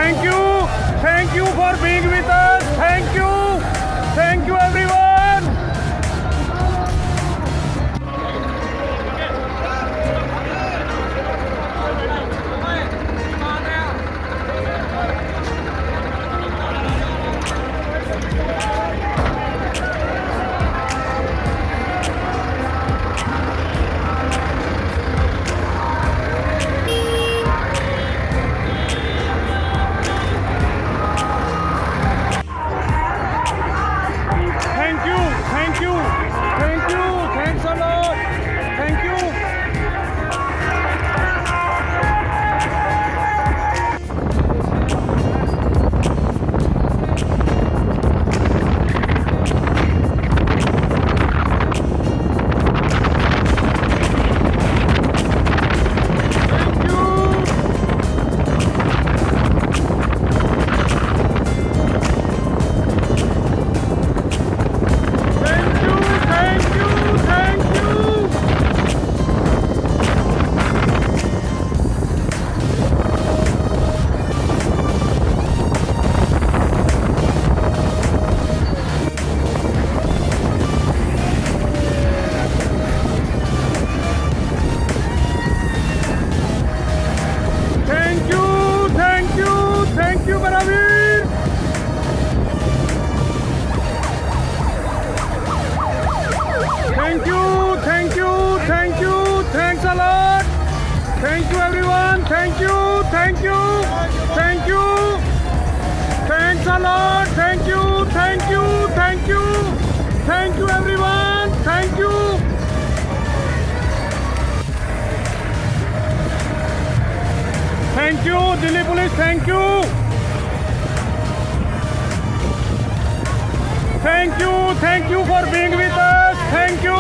Thank you for being with us. Thank you everyone. Thanks a lot. Thank you. Thank you, Baravir. Thanks a lot. Thank you everyone. Thank you. Thanks a lot. Thank you everyone. Thank you. Thank you, Delhi Police. Thank you for being with us. Thank you.